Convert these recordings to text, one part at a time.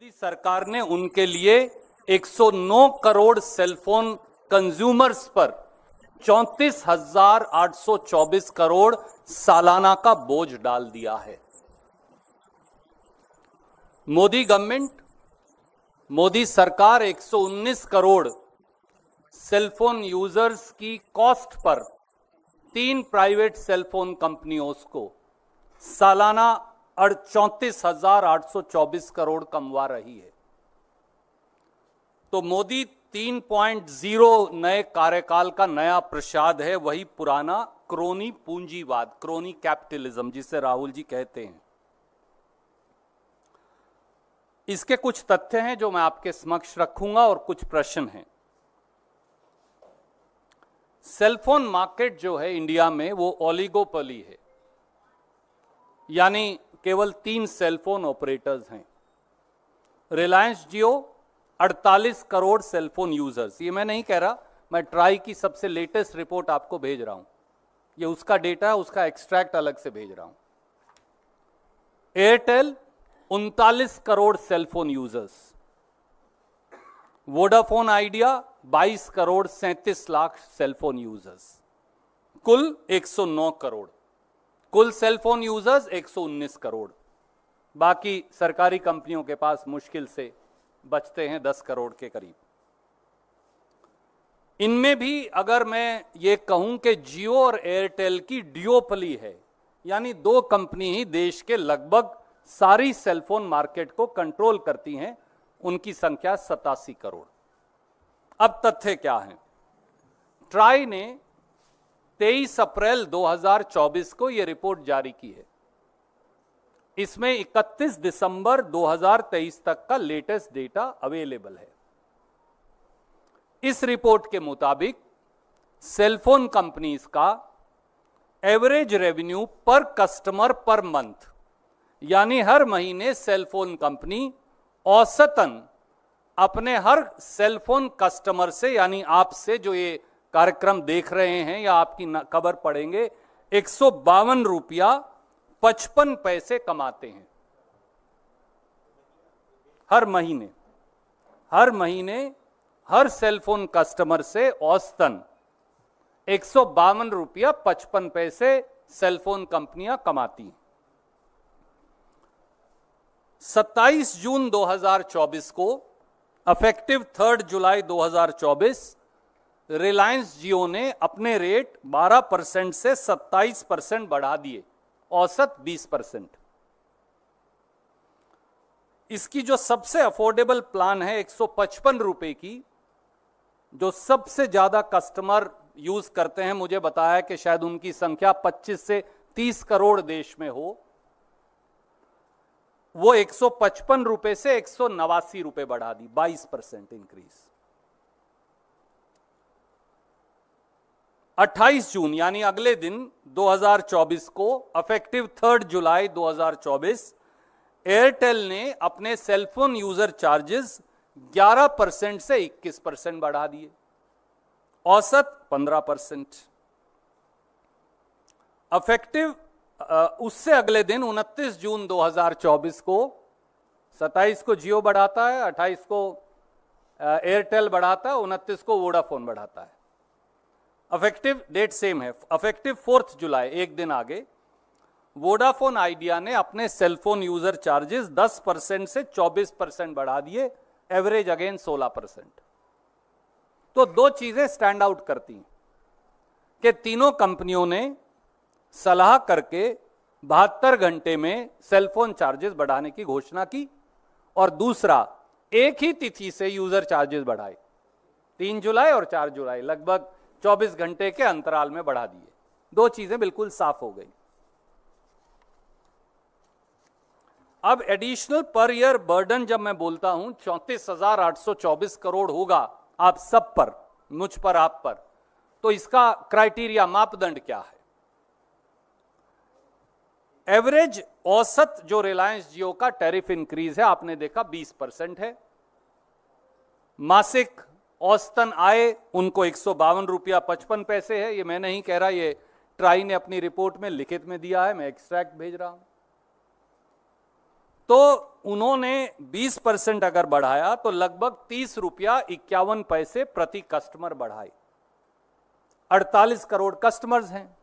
मोदी सरकार ने उनके लिए 109 करोड़ सेलफोन कंज्यूमर्स पर 34,824 करोड़ सालाना का बोझ डाल दिया है। मोदी गवर्नमेंट, मोदी सरकार 119 करोड़ सेलफोन यूजर्स की कॉस्ट पर 3 प्राइवेट सेलफोन कंपनियों को सालाना 34,824 करोड़ कमवा रही है। तो मोदी 3.0 नए कार्यकाल का नया प्रसाद है, वही पुराना क्रोनी पूंजीवाद, क्रोनी कैपिटलिज्म जिसे राहुल जी कहते हैं। इसके कुछ तथ्य हैं जो मैं आपके समक्ष रखूंगा और कुछ प्रश्न हैं। सेलफोन मार्केट जो है इंडिया में वो ओलिगोपोली है, यानी केवल 3 सेलफोन ऑपरेटर्स हैं। रिलायंस जियो 48 करोड़ सेलफोन यूजर्स, ये मैं नहीं कह रहा, मैं ट्राई की सबसे लेटेस्ट रिपोर्ट आपको भेज रहा हूं, ये उसका डेटा है, उसका एक्सट्रैक्ट अलग से भेज रहा हूं। Airtel 39 crore cellphone users, Vodafone idea 22 crore 37 lakh cellphone users, कुल 109 करोड़, कुल सेलफोन यूजर्स 119 करोड़। बाकी सरकारी कंपनियों के पास मुश्किल से बचते हैं 10 करोड़ के करीब। इनमें भी अगर मैं ये कहूं कि जियो और एयरटेल की डियोपली है, यानी 2 कंपनी ही देश के लगभग सारी सेलफोन मार्केट को कंट्रोल करती हैं, उनकी संख्या 87 करोड़। अब तथ्य क्या है? ट्राई ने 23 अप्रैल 2024 को यह रिपोर्ट जारी की है। इसमें 31 दिसंबर 2023 तक का लेटेस्ट डेटा अवेलेबल है। इस रिपोर्ट के मुताबिक सेलफोन कंपनीज का एवरेज रेवेन्यू पर कस्टमर पर मंथ, यानी हर महीने सेलफोन कंपनी औसतन अपने हर सेलफोन कस्टमर से, यानी आपसे जो ये कार्यक्रम देख रहे हैं या आपकी खबर पढ़ेंगे, 152 रुपया 55 पैसे कमाते हैं हर महीने। हर महीने हर सेलफोन कस्टमर से औसतन 152 रुपया 55 पैसे सेलफोन कंपनियां कमाती हैं। 27 जून 2024 को इफेक्टिव 3 जुलाई 2024 रिलायंस जियो ने अपने रेट 12% से 27% बढ़ा दिए, औसत 20%। इसकी जो सबसे अफोर्डेबल प्लान है 155 रुपए की, जो सबसे ज्यादा कस्टमर यूज करते हैं, मुझे बताया कि शायद उनकी संख्या 25 से 30 करोड़ देश में हो, वो 155 रुपए से 189 रुपए बढ़ा दी, 22% इंक्रीज। 28 जून यानी अगले दिन 2024 को इफेक्टिव 3 जुलाई 2024 एयरटेल ने अपने सेलफोन यूजर चार्जेस 11% से 21% बढ़ा दिए, औसत 15%। इफेक्टिव उससे अगले दिन 29 जून 2024 को, 27 को जियो बढ़ाता है, 28 को एयरटेल बढ़ाता है, 29 को वोडाफोन बढ़ाता है। इफेक्टिव डेट सेम है, इफेक्टिव 4 जुलाई, एक दिन आगे, वोडाफोन आइडिया ने अपने सेलफोन यूजर चार्जेस 10% से 24% बढ़ा दिए, एवरेज अगेन 16%। तो 2 चीजें स्टैंड आउट करती हैं कि तीनों कंपनियों ने सलाह करके 72 घंटे में सेलफोन चार्जेस बढ़ाने की घोषणा की, और दूसरा एक ही तिथि से यूजर चार्जेस बढ़ाए, 3 जुलाई और 4 जुलाई, लगभग 24 घंटे के अंतराल में बढ़ा दिए। 2 चीजें बिल्कुल साफ हो गई। अब एडिशनल पर ईयर बर्डन जब मैं बोलता हूं 34,824 करोड़ होगा आप सब पर, मुझ पर, आप पर, तो इसका क्राइटेरिया, मापदंड क्या है? एवरेज औसत जो रिलायंस जियो का टैरिफ इंक्रीज है, आपने देखा 20% है। मासिक औसतन आय उनको 152 रुपया 55 पैसे है, ये मैं नहीं कह रहा, ये ट्राई ने अपनी रिपोर्ट में लिखित में दिया है, मैं एक्सट्रैक्ट भेज रहा हूं। तो उन्होंने 20% अगर बढ़ाया तो लगभग 30 रुपया 51 पैसे प्रति कस्टमर बढ़ाए। 48 करोड़ कस्टमर्स हैं,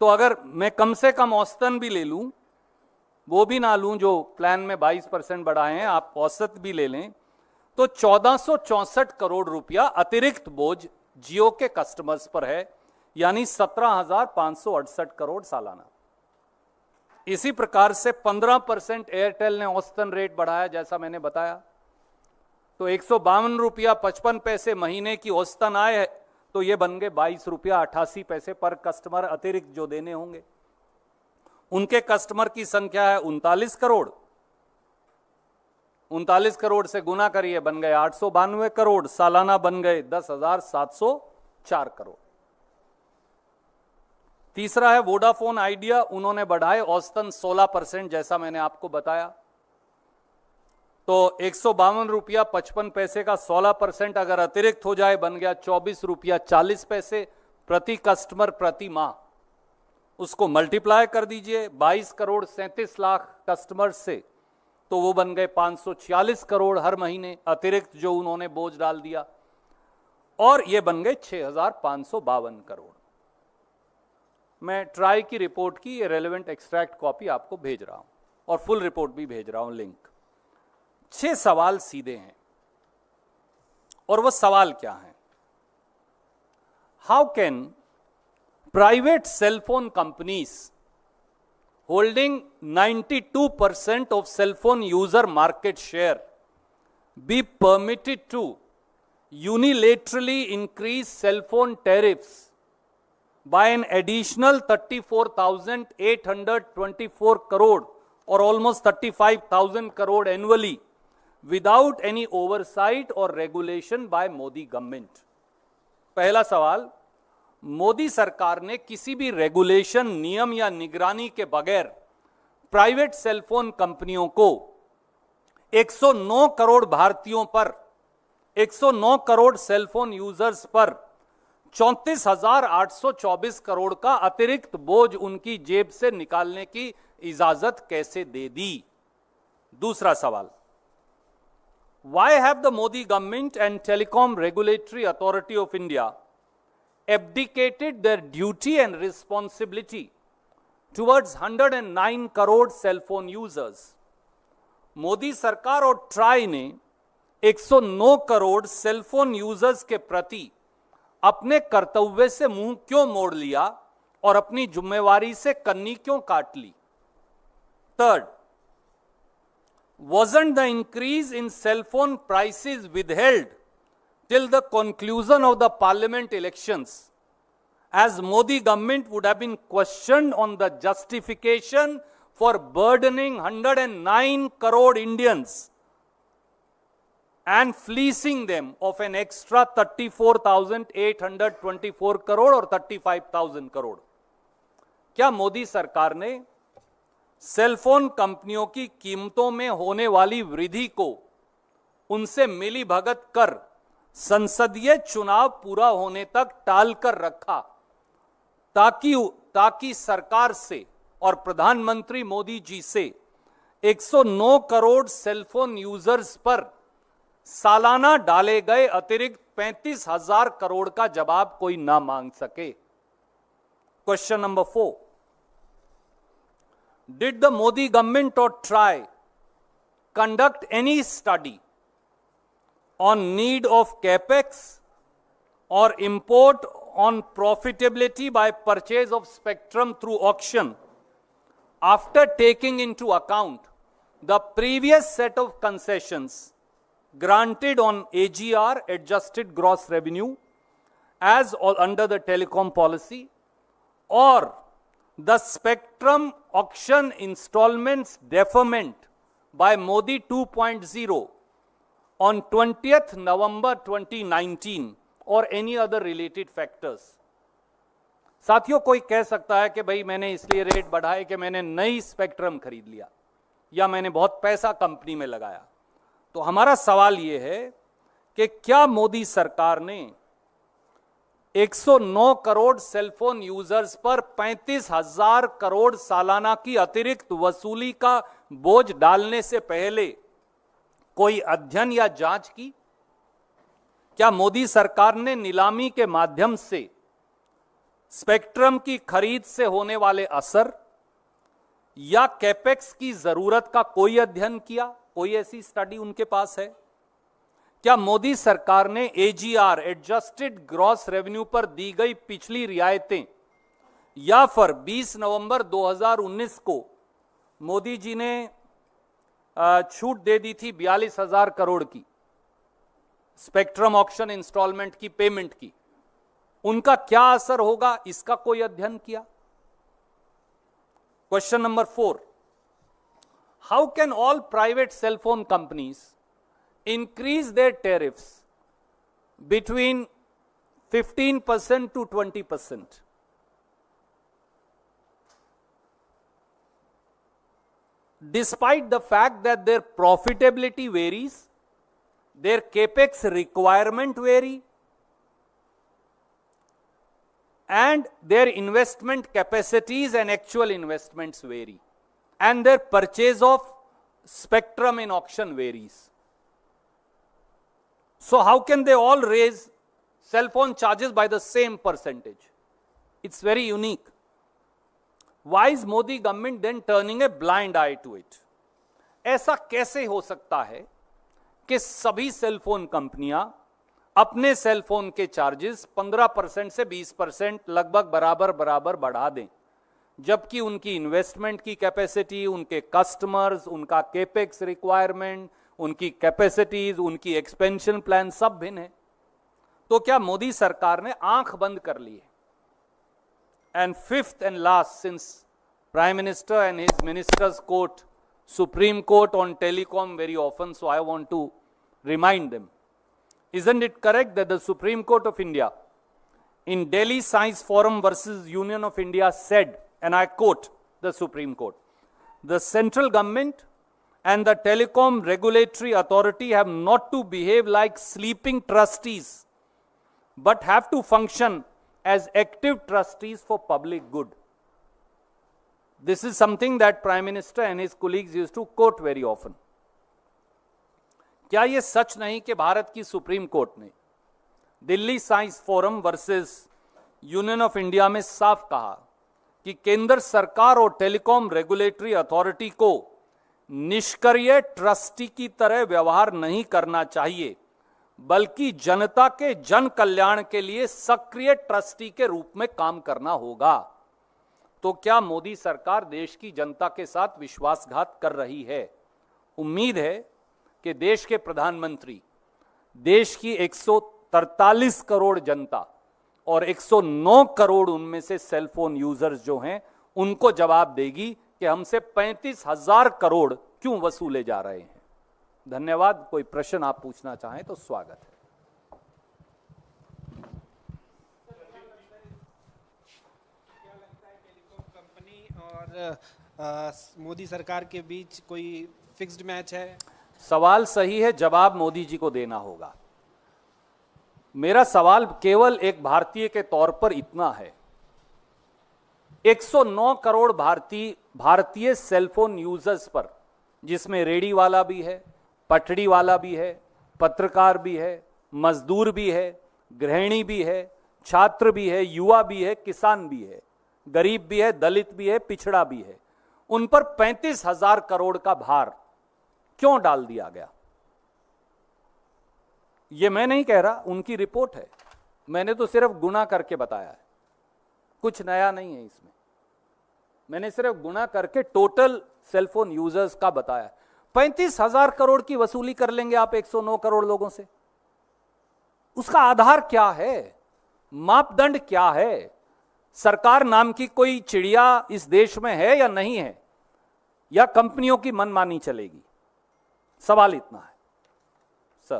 तो अगर मैं कम से कम औसतन भी ले लूं, वो भी ना लूं जो प्लान में 22% बढ़ाए हैं, आप औसत भी ले लें, तो 1464 करोड़ रुपया अतिरिक्त बोझ जियो के कस्टमर्स पर है, यानी 17,568 करोड़ सालाना। इसी प्रकार से 15% एयरटेल ने औसतन रेट बढ़ाया, जैसा मैंने बताया, तो 152 रुपया 55 पैसे महीने की औसतन आय है, तो ये बन गए 22 रुपया 88 पैसे पर कस्टमर अतिरिक्त जो देने होंगे। उनके कस्टमर की संख्या है 39 करोड़, 39 करोड़ से गुना करिए, बन गए 892 करोड़, सालाना बन गए 10,704 करोड़। तीसरा है वोडाफोन आइडिया, उन्होंने बढ़ाए औसतन 16%, जैसा मैंने आपको बताया, तो 152 रुपया 55 पैसे का 16% अगर अतिरिक्त हो जाए बन गया 24 रुपया 40 पैसे प्रति कस्टमर प्रति माह। उसको मल्टीप्लाई कर दीजिए 22 करोड़ 37 लाख कस्टमर से, तो वो बन गए 546 करोड़ हर महीने अतिरिक्त जो उन्होंने बोझ डाल दिया, और ये बन गए 6,552 करोड़। मैं ट्राई की रिपोर्ट की ये रेलेवेंट एक्सट्रैक्ट कॉपी आपको भेज रहा हूं और फुल रिपोर्ट भी भेज रहा हूं, लिंक। 6 सवाल सीधे हैं, और वो सवाल क्या है? How can private sale phone companies holding 92% of cell phone user market share be permitted to unilaterally increase cell phone tariffs by an additional 34,824 crore or almost 35,000 crore annually without any oversight or regulation by Modi government? पहला सवाल, मोदी सरकार ने किसी भी regulation, नियम या निगरानी के बगैर प्राइवेट सेलफोन कंपनियों को 109 करोड़ भारतीयों पर, 109 करोड़ सेलफोन यूजर्स पर 34,824 करोड़ का अतिरिक्त बोझ उनकी जेब से निकालने की इजाजत कैसे दे दी? दूसरा सवाल, Why have the Modi government and Telecom Regulatory Authority of India abdicated their duty and responsibility towards 109 crore cell phone users? Modi सरकार और ट्राई ने 109 करोड़ सेल फोन यूजर्स के प्रति अपने कर्तव्य से मुंह क्यों मोड़ लिया और अपनी जिम्मेवारी से कन्नी क्यों काट ली? Third, wasn't the increase in cell phone prices withheld till the conclusion of the parliament elections, as Modi government would have been questioned on the justification for burdening 109 crore Indians and fleecing them of an extra 34,824 crore or 35,000 crore? क्या मोदी सरकार ने cellphone कंपनियों की कीमतों में होने वाली वृद्धि को उनसे मिली भगत कर संसदीय चुनाव पूरा होने तक टाल कर रखा, ताकि सरकार से और प्रधानमंत्री मोदी जी से 109 करोड़ सेलफोन यूजर्स पर सालाना डाले गए अतिरिक्त 35,000 करोड़ का जवाब कोई ना मांग सके? Question number 4, Did the Modi government or TRAI conduct any study on need of capex or import on profitability by purchase of spectrum through auction after taking into account the previous set of concessions granted on AGR, adjusted gross revenue, as under the telecom policy, or the spectrum auction installments deferment by Modi 2.0 on 20th November 2019 or any other related factors? साथियों, कोई कह सकता है कि भाई मैंने इसलिए rate बढ़ाए कि मैंने नई स्पेक्ट्रम खरीद लिया या मैंने बहुत पैसा कंपनी में लगाया। तो हमारा सवाल यह है कि क्या मोदी सरकार ने 109 करोड़ सेलफोन यूजर्स पर 35,000 करोड़ सालाना की अतिरिक्त वसूली का बोझ डालने से पहले कोई अध्ययन या जांच की? क्या मोदी सरकार ने नीलामी के माध्यम से स्पेक्ट्रम की खरीद से होने वाले असर या कैपेक्स की जरूरत का कोई अध्ययन किया? कोई ऐसी स्टडी उनके पास है? क्या मोदी सरकार ने एजीआर एडजस्टेड ग्रॉस रेवेन्यू पर दी गई पिछली रियायतें या फिर 20 नवंबर 2019 को मोदी जी ने छूट दे दी थी 42,000 करोड़ की स्पेक्ट्रम ऑक्शन इंस्टॉलमेंट की पेमेंट की, उनका क्या असर होगा, इसका कोई अध्ययन किया? Question number 4, how can all private sale phone companies increase their tariffs between 15% to 20%? Despite the fact that their profitability varies, their capex requirement vary, and their investment capacities and actual investments vary, and their purchase of spectrum in auction varies. So how can they all raise cell phone charges by the same percentage? It's very unique. Why is Modi government then turning a blind eye to it? ऐसा कैसे हो सकता है कि सभी cell phone कंपनियां अपने cell phone के चार्जेस 15% से 20% लगभग बराबर बराबर बढ़ा दें, जबकि उनकी इन्वेस्टमेंट की कैपेसिटी, उनके कस्टमर्स, उनका केपेक्स रिक्वायरमेंट, उनकी कैपेसिटीज, उनकी एक्सपेंशन प्लान सब भिन्न है? तो क्या मोदी सरकार ने आंख बंद कर ली है? And fifth and last, since Prime Minister and his ministers quote Supreme Court on telecom very often, so I want to remind them. Isn't it correct that the Supreme Court of India in Delhi Science Forum versus Union of India said, and I quote the Supreme Court, the central government and the telecom regulatory authority have not to behave like sleeping trustees, but have to function as active trustees for public good. This is something that Prime Minister and his colleagues used to quote very often. क्या यह सच नहीं कि भारत की supreme court ने Delhi science forum versus union of India में साफ कहा कि केंद्र सरकार और टेलीकॉम रेगुलेटरी अथॉरिटी को निष्क्रिय ट्रस्टी की तरह व्यवहार नहीं करना चाहिए, बल्कि जनता के जन कल्याण के लिए सक्रिय ट्रस्टी के रूप में काम करना होगा? तो क्या मोदी सरकार देश की जनता के साथ विश्वासघात कर रही है? उम्मीद है कि देश के प्रधानमंत्री देश की 143 करोड़ जनता और 109 करोड़ उनमें से सेलफोन यूजर्स जो हैं उनको जवाब देगी कि हमसे 35,000 करोड़ क्यों वसूले जा रहे हैं। धन्यवाद। कोई प्रश्न आप पूछना चाहें तो स्वागत है। क्या लगता है टेलीकॉम कंपनी और मोदी सरकार के बीच कोई फिक्स्ड मैच है? सवाल सही है, जवाब मोदी जी को देना होगा। मेरा सवाल केवल एक भारतीय के तौर पर इतना है, 109 करोड़ भारतीय सेलफोन यूजर्स पर, जिसमें रेडी वाला भी है, पटड़ी वाला भी है, पत्रकार भी है, मजदूर भी है, गृहिणी भी है, छात्र भी है, युवा भी है, किसान भी है, गरीब भी है, दलित भी है, पिछड़ा भी है, उन पर 35,000 करोड़ का भार क्यों डाल दिया गया? यह मैं नहीं कह रहा, उनकी रिपोर्ट है। मैंने तो सिर्फ गुणा करके बताया है, कुछ नया नहीं है इसमें। मैंने सिर्फ गुणा करके टोटल सेलफोन यूजर्स का बताया। 35,000 करोड़ की वसूली कर लेंगे आप 109 करोड़ लोगों से? उसका आधार क्या है? मापदंड क्या है? सरकार नाम की कोई चिड़िया इस देश में है या नहीं है, या कंपनियों की मनमानी चलेगी? सवाल इतना है सर।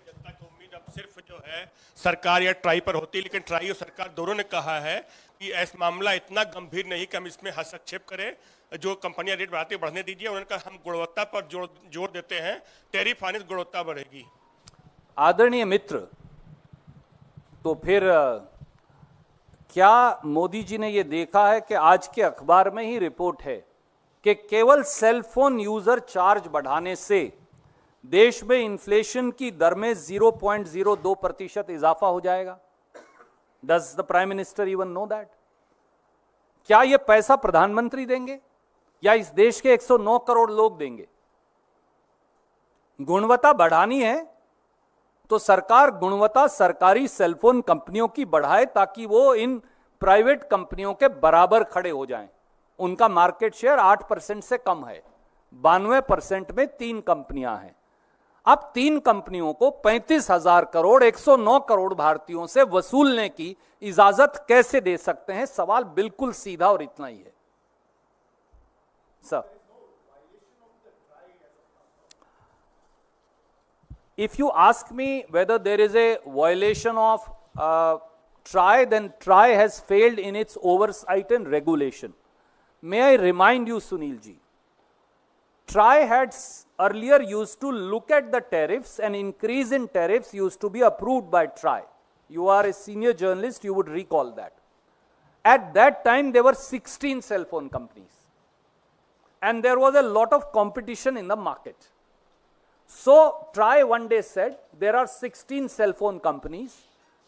जनता की उम्मीद अब सिर्फ जो है सरकार या ट्राई पर होती है, लेकिन ट्राई और सरकार दोनों ने कहा है कि ऐसा मामला इतना गंभीर नहीं कि हम इसमें हस्तक्षेप करें। जो कंपनियां रेट बढ़ाती बढ़ने दीजिए। उन्होंने कहा हम गुणवत्ता पर जोर देते हैं, टैरिफ आने से गुणवत्ता बढ़ेगी। आदरणीय मित्र, तो फिर क्या मोदी जी ने यह देखा है कि आज के अखबार में ही रिपोर्ट है कि केवल सेल फोन यूजर चार्ज बढ़ाने से देश में इन्फ्लेशन की दर में 0.02% इजाफा हो जाएगा? Does the prime minister even know that? क्या यह पैसा प्रधानमंत्री देंगे या इस देश के 109 करोड़ लोग देंगे? गुणवत्ता बढ़ानी है तो सरकार गुणवत्ता सरकारी सेलफोन कंपनियों की बढ़ाए ताकि वो इन प्राइवेट कंपनियों के बराबर खड़े हो जाएं। उनका मार्केट शेयर 8% से कम है, 92% में 3 कंपनियां हैं। अब 3 कंपनियों को 35,000 करोड़ 109 करोड़ भारतीयों से वसूलने की इजाजत कैसे दे सकते हैं? सवाल बिल्कुल सीधा और इतना ही है sir. If you ask me whether there is a violation of TRAI, then TRAI has failed in its oversight and regulation. May I remind you, Sunil ji, TRAI had earlier used to look at the tariffs, and increase in tariffs used to be approved by TRAI. You are a senior journalist, you would recall that. At that time, there were 16 cell phone companies, and there was a lot of competition in the market. So TRAI one day said, there are 16 cell phone companies,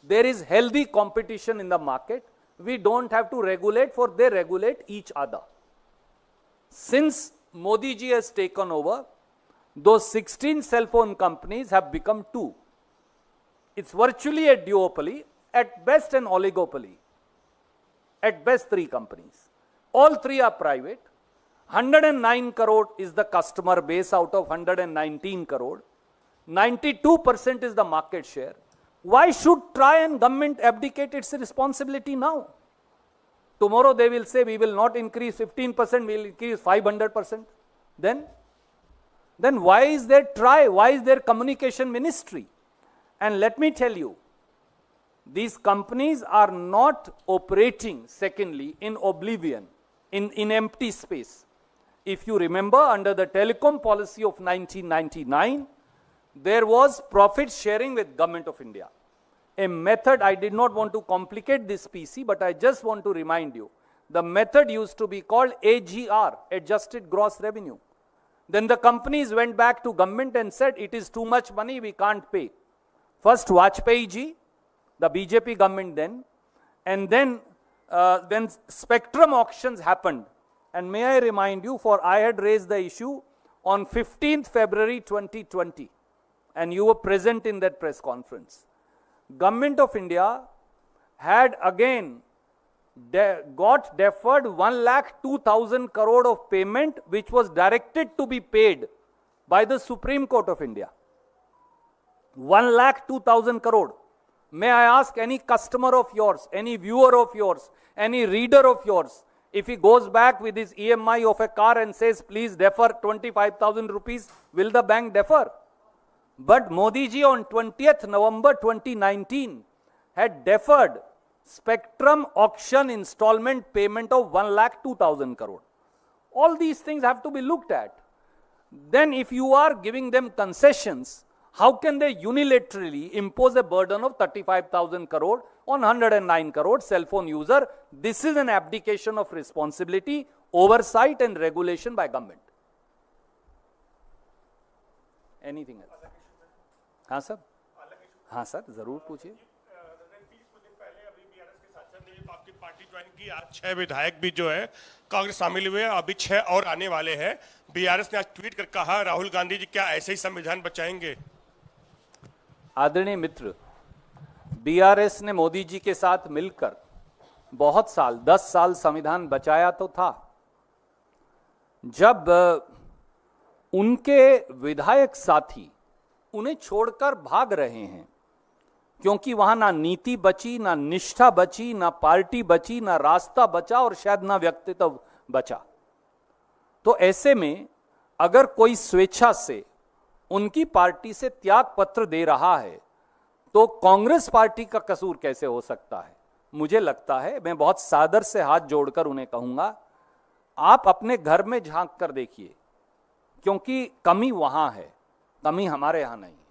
there is healthy competition in the market, we don't have to regulate, for they regulate each other. Since Modi ji has taken over, those 16 cell phone companies have become 2. It's virtually a duopoly, at best an oligopoly, at best 3 companies. All 3 are private. 109 crore is the customer base out of 119 crore. 92% is the market share. Why should TRAI and government abdicate its responsibility now? Tomorrow they will say we will not increase 15%, we will increase 500%. Then why is there TRAI? Why is there communication ministry? And let me tell you, these companies are not operating, secondly, in oblivion, in empty space. If you remember, under the telecom policy of 1999, there was profit sharing with Government of India. A method, I did not want to complicate this PC, but I just want to remind you, the method used to be called AGR, Adjusted Gross Revenue. Then the companies went back to government and said, it is too much money, we can't pay. First Vajpayee ji, the BJP government then, and then when spectrum auctions happened, and may I remind you, for I had raised the issue on 15th February 2020, and you were present in that press conference. Government of India had again got deferred 1,02,000 crore of payment, which was directed to be paid by the Supreme Court of India. 1,02,000 crore. May I ask any customer of yours, any viewer of yours, any reader of yours, if he goes back with his EMI of a car and says, please defer 25,000 rupees, will the bank defer? But Modi ji on 20th November 2019 had deferred spectrum auction installment payment of 1,02,000 crore. All these things have to be looked at. Then if you are giving them concessions, how can they unilaterally impose a burden of 35,000 crore on 109 crore cell phone user? This is an abdication of responsibility, oversight and regulation by government. Anything else? हाँ sir, हाँ sir, जरूर पूछिए। आपकी party join की, आज 6 विधायक भी जो है कांग्रेस शामिल हुए, अभी 6 और आने वाले हैं। बीआरएस ने आज ट्वीट कर कहा, राहुल गांधी जी क्या ऐसे ही संविधान बचाएंगे? आदरणीय मित्र, बीआरएस ने मोदी जी के साथ मिलकर बहुत साल, 10 साल संविधान बचाया तो था। जब उनके विधायक साथी उन्हें छोड़कर भाग रहे हैं, क्योंकि वहां ना नीति बची, ना निष्ठा बची, ना पार्टी बची, ना रास्ता बचा और शायद ना व्यक्तित्व बचा, तो ऐसे में अगर कोई स्वेच्छा से उनकी पार्टी से त्याग पत्र दे रहा है तो कांग्रेस पार्टी का कसूर कैसे हो सकता है? मुझे लगता है, मैं बहुत सादर से हाथ जोड़कर उन्हें कहूंगा, आप अपने घर में झांक कर देखिए, क्योंकि कमी वहां है, कमी हमारे यहां नहीं है।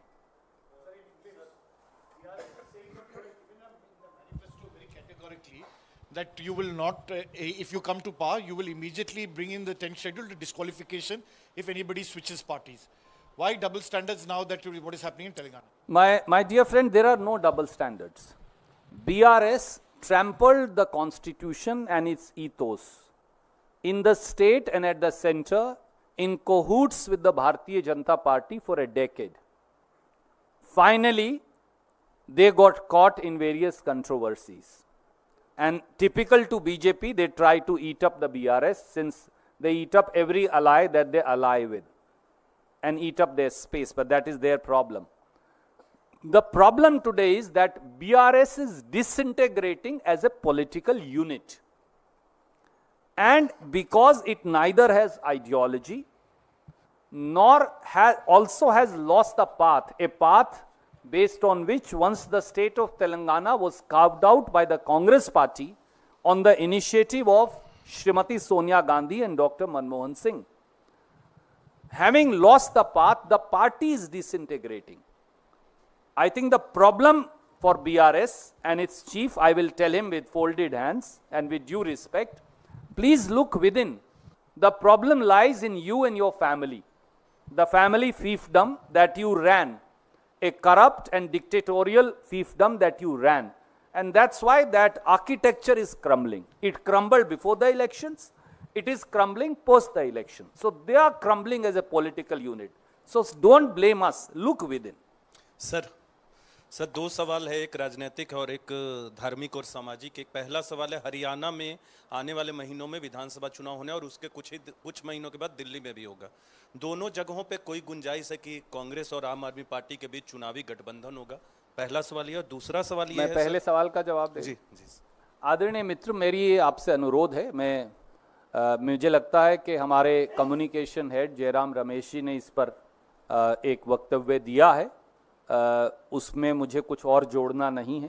that you will not, if you come to power, you will immediately bring in the 10th schedule to disqualification if anybody switches parties. Why double standards now that what is happening in Telangana? My dear friend, there are no double standards. BRS trampled the constitution and its ethos in the state and at the center in cahoots with the Bharatiya Janata Party for a decade. Finally, they got caught in various controversies. And typical to BJP, they try to eat up the BRS since they eat up every ally that they ally with and eat up their space, but that is their problem. The problem today is that BRS is disintegrating as a political unit. And because it neither has ideology nor also has lost a path based on which once the state of Telangana was carved out by the Congress party on the initiative of Srimati Sonia Gandhi and Dr. Manmohan Singh. Having lost the path, the party is disintegrating. I think the problem for BRS and its chief, I will tell him with folded hands and with due respect, please look within. The problem lies in you and your family. The family fiefdom that you ran, a corrupt and dictatorial fiefdom that you ran. And that's why that architecture is crumbling. It crumbled before the elections. It is crumbling post the election. So they are crumbling as a political unit. So don't blame us. Look within. Sir दो सवाल है, एक राजनीतिक और एक धार्मिक और सामाजिक। एक पहला सवाल है, हरियाणा में आने वाले महीनों में विधानसभा चुनाव होने और उसके कुछ महीनों के बाद दिल्ली में भी होगा। दोनों जगहों पे कोई गुंजाइश है कि कांग्रेस और आम आदमी पार्टी के बीच चुनावी गठबंधन होगा? पहला सवाल ये। और दूसरा सवाल ये है, पहले सवाल का जवाब दे। जी। आदरणीय मित्र, मेरी आपसे अनुरोध है, मुझे लगता है कि हमारे कम्युनिकेशन हेड जयराम रमेश जी ने इस पर एक वक्तव्य दिया है, उसमें मुझे कुछ और जोड़ना नहीं है।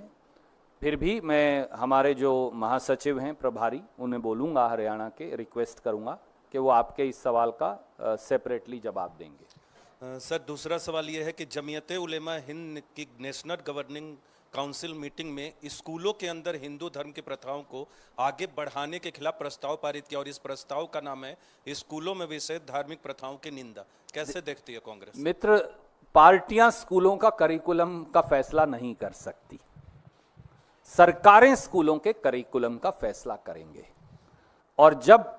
फिर भी मैं हमारे जो महासचिव हैं प्रभारी, उन्हें बोलूँगा, हरियाणा के, रिक्वेस्ट करूँगा कि वो आपके इस सवाल का सेपरेटली जवाब देंगे। सर दूसरा सवाल ये है कि जमीयत उलेमा हिंद की नेशनल गवर्निंग काउंसिल मीटिंग में स्कूलों के अंदर हिंदू धर्म की प्रथाओं को आगे बढ़ाने के खिलाफ प्रस्ताव पारित किया और इस प्रस्ताव का नाम है स्कूलों में विषय धार्मिक प्रथाओं की निंदा। कैसे देखती है कांग्रेस? मित्र, पार्टियां स्कूलों का करिकुलम का फैसला नहीं कर सकती। सरकारें स्कूलों के करिकुलम का फैसला करेंगे। और जब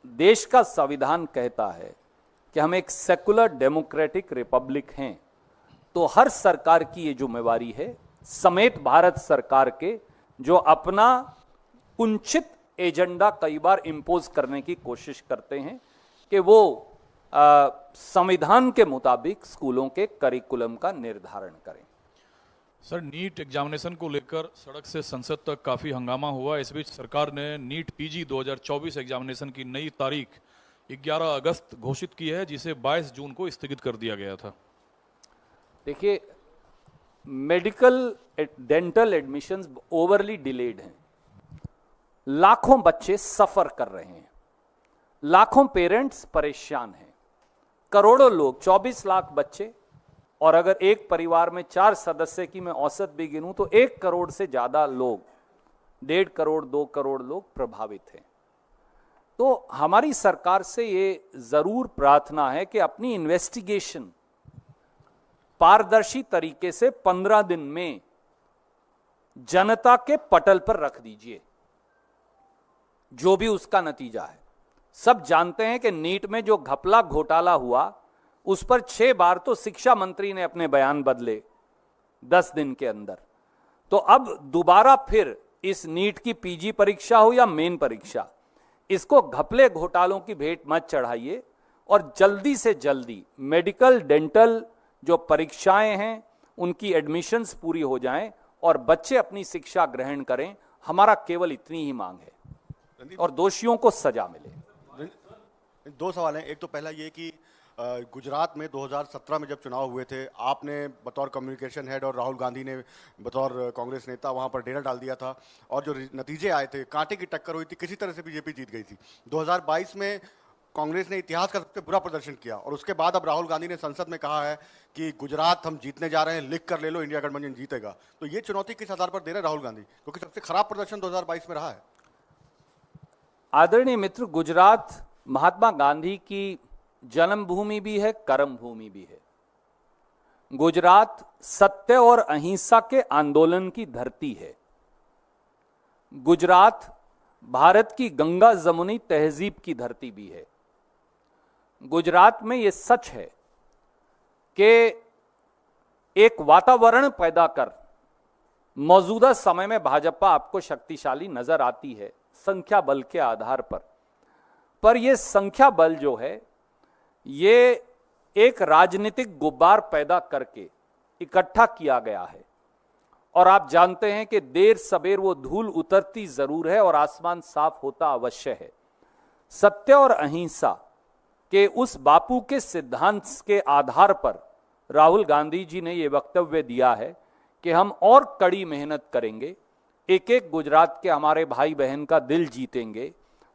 देश का संविधान कहता है कि हम एक सेकुलर डेमोक्रेटिक रिपब्लिक हैं, तो हर सरकार की ये जिम्मेवारी है, समेत भारत सरकार के, जो अपना कुंचित एजेंडा कई बार इंपोज करने की कोशिश करते हैं, कि वो संविधान के मुताबिक स्कूलों के करिकुलम का निर्धारण करें। सर, नीट एग्जामिनेशन को लेकर सड़क से संसद तक काफी हंगामा हुआ। इस बीच सरकार ने नीट पीजी 2024 एग्जामिनेशन की नई तारीख 11 अगस्त घोषित की है, जिसे 22 जून को स्थगित कर दिया गया था। देखिए, medical dental admissions overly delayed हैं। लाखों बच्चे सफर कर रहे हैं, लाखों पेरेंट्स परेशान हैं, करोड़ों लोग, 24 लाख बच्चे, और अगर एक परिवार में 4 सदस्य की मैं औसत भी गिनूं तो 1 करोड़ से ज्यादा लोग, 1.5 करोड़ 2 करोड़ लोग प्रभावित हैं। तो हमारी सरकार से ये जरूर प्रार्थना है कि अपनी इन्वेस्टिगेशन पारदर्शी तरीके से 15 दिन में जनता के पटल पर रख दीजिए, जो भी उसका नतीजा है। सब जानते हैं कि नीट में जो घपला घोटाला हुआ, उस पर 6 बार तो शिक्षा मंत्री ने अपने बयान बदले 10 दिन के अंदर। तो अब दोबारा फिर इस नीट की पीजी परीक्षा हो या मेन परीक्षा, इसको घपले घोटालों की भेंट मत चढ़ाइए, और जल्दी से जल्दी मेडिकल डेंटल जो परीक्षाएं हैं उनकी एडमिशन्स पूरी हो जाएं और बच्चे अपनी शिक्षा ग्रहण करें। हमारा केवल इतनी ही मांग है, और दोषियों को सजा मिले। 2 सवाल हैं। एक तो पहला ये कि गुजरात में 2017 में जब चुनाव हुए थे, आपने बतौर कम्युनिकेशन हेड और राहुल गांधी ने बतौर कांग्रेस नेता वहां पर डेरा डाल दिया था, और जो नतीजे आए थे, कांटे की टक्कर हुई थी, किसी तरह से बीजेपी जीत गई थी। 2022 में कांग्रेस ने इतिहास का सबसे बुरा प्रदर्शन किया, और उसके बाद अब राहुल गांधी ने संसद में कहा है कि गुजरात हम जीतने जा रहे हैं, लिख कर ले लो, इंडिया गठबंधन जीतेगा। तो ये चुनौती किस आधार पर दे रहे हैं राहुल गांधी, क्योंकि सबसे खराब प्रदर्शन 2022 में रहा है। आदरणीय मित्र, गुजरात महात्मा गांधी की जन्मभूमि भी है, कर्म भूमि भी है। गुजरात सत्य और अहिंसा के आंदोलन की धरती है। गुजरात भारत की गंगा जमुनी तहजीब की धरती भी है। गुजरात में यह सच है कि एक वातावरण पैदा कर मौजूदा समय में भाजपा आपको शक्तिशाली नजर आती है संख्या बल के आधार पर यह संख्या बल जो है ये एक राजनीतिक गुब्बार पैदा करके इकट्ठा किया गया है और आप जानते हैं कि देर सबेर वो धूल उतरती जरूर है और आसमान साफ होता अवश्य है। सत्य और अहिंसा के उस बापू के सिद्धांत के आधार पर राहुल गांधी जी ने यह वक्तव्य दिया है कि हम और कड़ी मेहनत करेंगे, एक एक गुजरात के हमारे भाई बहन का दिल जीतेंगे,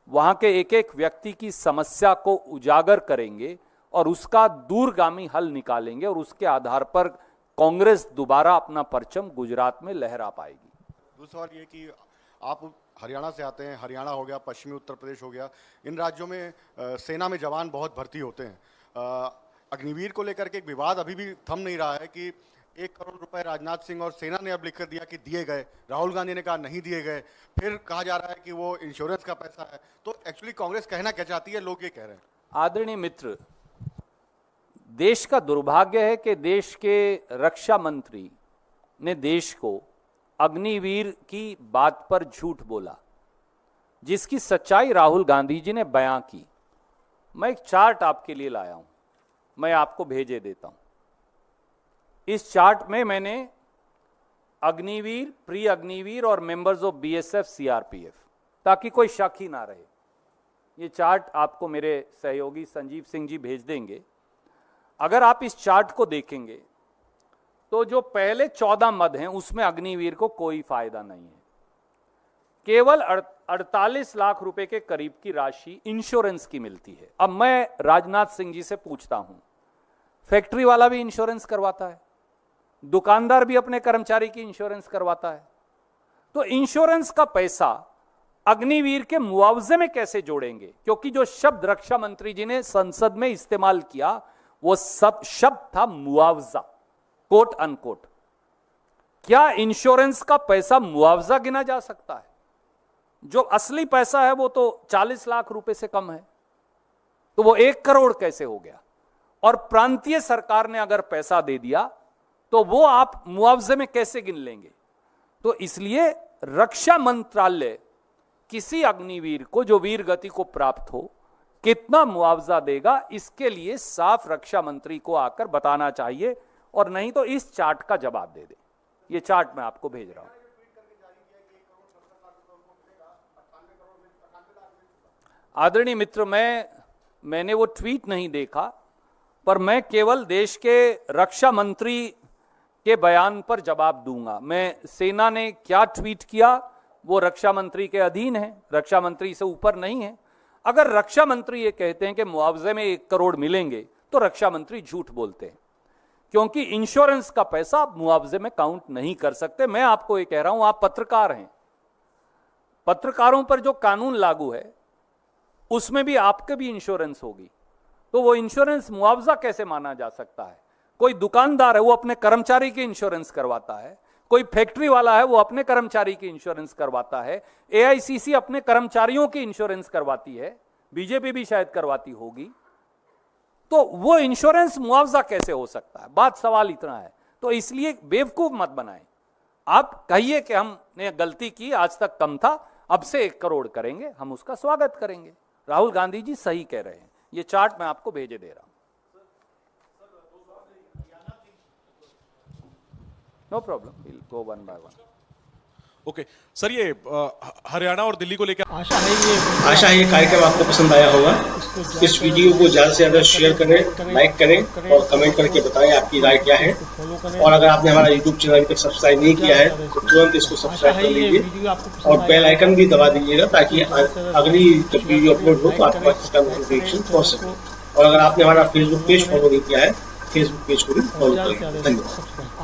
वहां के एक एक व्यक्ति की समस्या को उजागर करेंगे और उसका दूरगामी हल निकालेंगे और उसके आधार पर कांग्रेस दोबारा अपना परचम गुजरात में लहरा पाएगी। दूसरा सवाल ये कि आप हरियाणा से आते हैं, हरियाणा हो गया, पश्चिमी उत्तर प्रदेश हो गया, इन राज्यों में सेना में जवान बहुत भर्ती होते हैं। अग्निवीर को लेकर के एक विवाद अभी भी थम नहीं रहा है कि 1 करोड़ रुपए राजनाथ सिंह और सेना ने अब लिख कर दिया कि दिए गए, राहुल गांधी ने कहा नहीं दिए गए, फिर कहा जा रहा है कि वो इंश्योरेंस का पैसा है। तो एक्चुअली कांग्रेस कहना क्या चाहती है, लोग ये कह रहे हैं। आदरणीय मित्र, देश का दुर्भाग्य है कि देश के रक्षा मंत्री ने देश को अग्निवीर की बात पर झूठ बोला, जिसकी सच्चाई राहुल गांधी जी ने बयां की। मैं एक चार्ट आपके लिए लाया हूं, मैं आपको भेजे देता हूं। इस चार्ट में मैंने अग्निवीर, प्री अग्निवीर और मेंबर्स ऑफ बीएसएफ, सीआरपीएफ, ताकि कोई शक ही ना रहे, ये चार्ट आपको मेरे सहयोगी संजीव सिंह जी भेज देंगे। अगर आप इस चार्ट को देखेंगे तो जो पहले 14 मद हैं उसमें अग्निवीर को कोई फायदा नहीं है। केवल 48 लाख रुपए के करीब की राशि इंश्योरेंस की मिलती है। अब मैं राजनाथ सिंह जी से पूछता हूं, फैक्ट्री वाला भी इंश्योरेंस करवाता है, दुकानदार भी अपने कर्मचारी की इंश्योरेंस करवाता है, तो इंश्योरेंस का पैसा अग्निवीर के मुआवजे में कैसे जोड़ेंगे? क्योंकि जो शब्द रक्षा मंत्री जी ने संसद में इस्तेमाल किया वो सब शब्द था मुआवजा, कोट अनकोट। क्या इंश्योरेंस का पैसा मुआवजा गिना जा सकता है? जो असली पैसा है वो तो 40 लाख रुपए से कम है, तो वो 1 करोड़ कैसे हो गया? और प्रांतीय सरकार ने अगर पैसा दे दिया तो वो आप मुआवजे में कैसे गिन लेंगे? तो इसलिए रक्षा मंत्रालय किसी अग्निवीर को जो वीर गति को प्राप्त हो कितना मुआवजा देगा, इसके लिए साफ रक्षा मंत्री को आकर बताना चाहिए, और नहीं तो इस चार्ट का जवाब दे दे। ये चार्ट मैं आपको भेज रहा हूं। आदरणीय मित्र, मैंने वो ट्वीट नहीं देखा, पर मैं केवल देश के रक्षा मंत्री के बयान पर जवाब दूंगा। मैं सेना ने क्या ट्वीट किया वो रक्षा मंत्री के अधीन है, रक्षा मंत्री से ऊपर नहीं है। अगर रक्षा मंत्री ये कहते हैं कि मुआवजे में 1 करोड़ मिलेंगे तो रक्षा मंत्री झूठ बोलते हैं, क्योंकि इंश्योरेंस का पैसा आप मुआवजे में काउंट नहीं कर सकते। मैं आपको ये कह रहा हूं, आप पत्रकार हैं, पत्रकारों पर जो कानून लागू है उसमें भी आपके भी इंश्योरेंस होगी, तो वो इंश्योरेंस मुआवजा कैसे माना जा सकता है? कोई दुकानदार है वो अपने कर्मचारी की इंश्योरेंस करवाता है, कोई फैक्ट्री वाला है वो अपने कर्मचारी की इंश्योरेंस करवाता है, एआईसीसी अपने कर्मचारियों की इंश्योरेंस करवाती है, बीजेपी भी शायद करवाती होगी, तो वो इंश्योरेंस मुआवजा कैसे हो सकता है? बात सवाल इतना है। तो इसलिए बेवकूफ मत बनाएं। आप कहिए कि हमने गलती की, आज तक कम था, अब से 1 करोड़ करेंगे, हम उसका स्वागत करेंगे। राहुल गांधी जी सही कह रहे हैं। ये चार्ट मैं आपको भेजे दे रहा हूं। No problem, will go one by one. Okay sir, ये हरियाणा और दिल्ली को लेकर आशा है ये कार्यक्रम आपको पसंद आया होगा। इस वीडियो को ज्यादा से ज्यादा शेयर करें, लाइक करें और कमेंट करके बताएं आपकी राय क्या है। और अगर आपने हमारा यूट्यूब चैनल अभी तक सब्सक्राइब नहीं किया है तो तुरंत इसको सब्सक्राइब कर लीजिए और बेल आइकन भी दबा दीजिएगा, ताकि अगली जब वीडियो अपलोड हो तो आपके पास इसका नोटिफिकेशन पहुंच सके। और अगर आपने हमारा फेसबुक पेज फॉलो नहीं किया है, फेसबुक पेज को भी फॉलो करें। धन्यवाद।